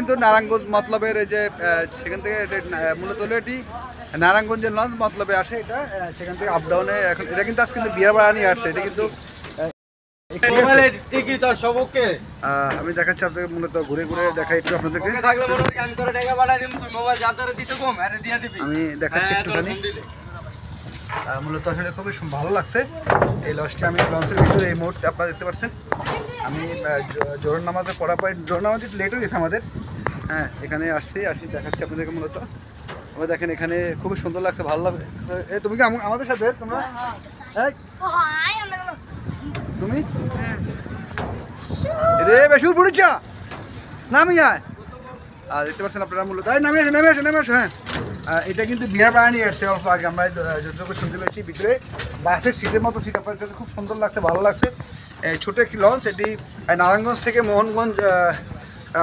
কিন্তু নারায়ণগঞ্জ মতলবের এই যে সেখান থেকে মূলত হলো এটি নারায়ণগঞ্জের লঞ্চ মতলবে আসে, এটা সেখান থেকে আপ ডাউনে এখন এটা কিন্তু আজকে কিন্তু বিয়ার বাড়া নিয়ে আসছে। এটা কিন্তু আমি দেখাচ্ছি আপনাদের, মূলত ঘুরে ঘুরে দেখাই একটু আপনাদেরকে। আমি দেখাচ্ছি একটুখানি, মূলত আসলে খুবই ভালো লাগছে এই লঞ্চটি। আমি লঞ্চের ভিতরে এই মুহূর্তে আপনারা দেখতে পাচ্ছেন, আমি জোহর নামাজে পড়া পাই, জোহর নামাজ একটু লেট হয়ে গেছে আমাদের। হ্যাঁ, এখানে আসি দেখাচ্ছি আপনাদেরকে। মূলত আমরা দেখেন এখানে খুবই সুন্দর লাগছে, ভালো লাগছে। তুমি কি আমাদের সাথে তোমরা? তুমি রে বেশুর পড়েছা নামি যায়, আর দেখতে পাচ্ছেন আপনারা মূলত নেমে আসো। হ্যাঁ, এটা কিন্তু বিয়ার বাড়া নিয়ে আসছে অল্প আগে, আমরা যতটুকু শুনতে পেরেছি ভিতরে বাসের সিটের মতো সিট। আপনার কাছে খুব সুন্দর লাগছে, ভালো লাগছে। ছোটো একটি লঞ্চ, এটি নারায়ণগঞ্জ থেকে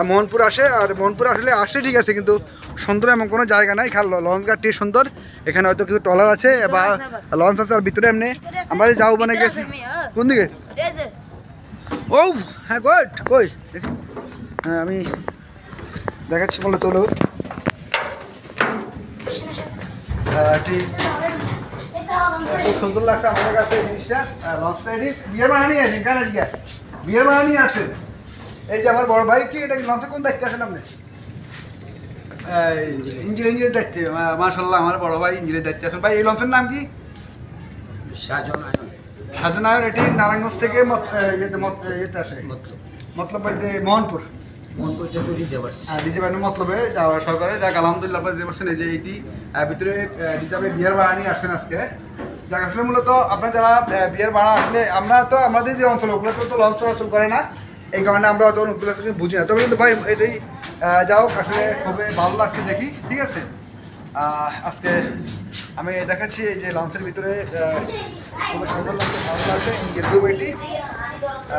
মোহনপুর আসে। আর মোহনপুর আসলে ঠিক আছে, কিন্তু সুন্দর এমন কোনো জায়গা নাই। খাল লঞ্চ ঘাটটি সুন্দর, এখানে হয়তো কিছু ট্রলার আছে বা লঞ্চ আছে। আর ভিতরে এমনি আমরা যাও মানে গেছি কোন দিকে? ও হ্যাঁ, কই হ্যাঁ, আমি দেখাচ্ছি মূলত হলো খুব সুন্দর লাগছে আমাদের কাছে জিনিসটা। লঞ্চটা এটি বিয়ের বাড়া নিয়ে আসেন, কেন আজকে বিয়ের বাড়া নিয়ে আসেন? এই যে আমার বড় ভাই, কি এটা লঞ্চে কোন দায়িত্বে আসেন আপনি? ইঞ্জিনের দায়িত্বে। মাশাআল্লাহ, আমার বড় ভাই ইঞ্জিনের দায়িত্বে আছেন। ভাই এই লঞ্চের নাম কি? সাজনায়র। এটি নারায়ণগঞ্জ থেকে ইয়েতে আসে, মতলব বলতে মোহনপুর রিজার্ভ মতলবে যাওয়া সরকারে। যাক আলহামদুলিল্লাহ, আপনারা দিতে পারছেন। এই যে এইটি ভিতরে রিজার্ভে বিয়ার ভাড়া নিয়ে আসছেন আজকে। যাক আসলে মূলত আপনার যারা বিয়ার ভাড়া আসলে, আমরা তো আমাদের যে অঞ্চল ওগুলো তো লঞ্চ চলাচল করে না, এই কারণে আমরা অত ওগুলো থেকে বুঝি না। তবে কিন্তু ভাই এটাই যাও আসলে খুবই ভালো লাগছে দেখি, ঠিক আছে। আজকে আমি দেখাচ্ছি এই যে লঞ্চের ভিতরে খুবই সুন্দর লাগছে, ভালো লাগছে। ইঞ্জিন রুম এটি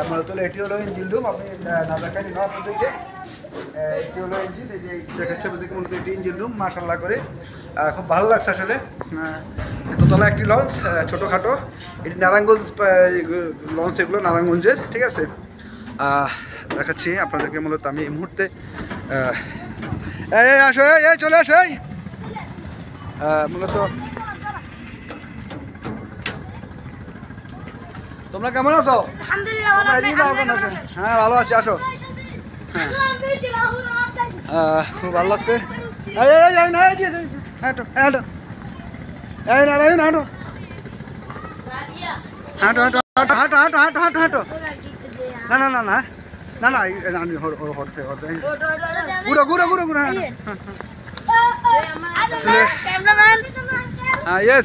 মূলত এটি হলো ইঞ্জিন রুম। আপনি না দেখাই দিন আপনাদেরকে, এটি হলো ইঞ্জিন। এই যে দেখাচ্ছে আপনাদেরকে, মূলত এটি ইঞ্জিন রুম। মাশাআল্লাহ করে খুব ভালো লাগছে আসলে। দোতলা একটি লঞ্চ, ছোটোখাটো। এটি নারায়ণগঞ্জ লঞ্চ, এগুলো নারায়ণগঞ্জের, ঠিক আছে। দেখাচ্ছি আপনাদেরকে। মূলত আমি এই মুহূর্তে আসো, চলে আসো। মূলত তোমরা কেমন আছো? হ্যাঁ, ভালো আছি, আসো। খুব ভালো লাগছে। হাঁটো। না ঘুরো।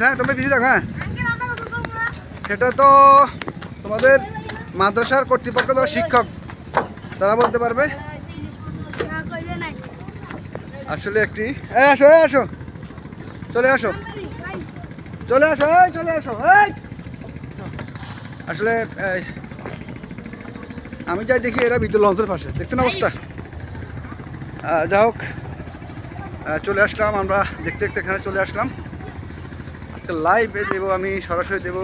হ্যাঁ, তোমরা কিছু দেখো। হ্যাঁ, সেটা তো তোমাদের মাদ্রাসার কর্তৃপক্ষ, যারা শিক্ষক, তারা বলতে পারবে। আসলে একটি আসো, চলে আসো। আসলে আমি যাই দেখি, এরা ভিতর লঞ্চের পাশে, দেখছেন অবস্থা। যাই হোক, চলে আসলাম আমরা দেখতে এখানে চলে আসলাম। আজকে লাইভ দেবো, আমি সরাসরি দেবো।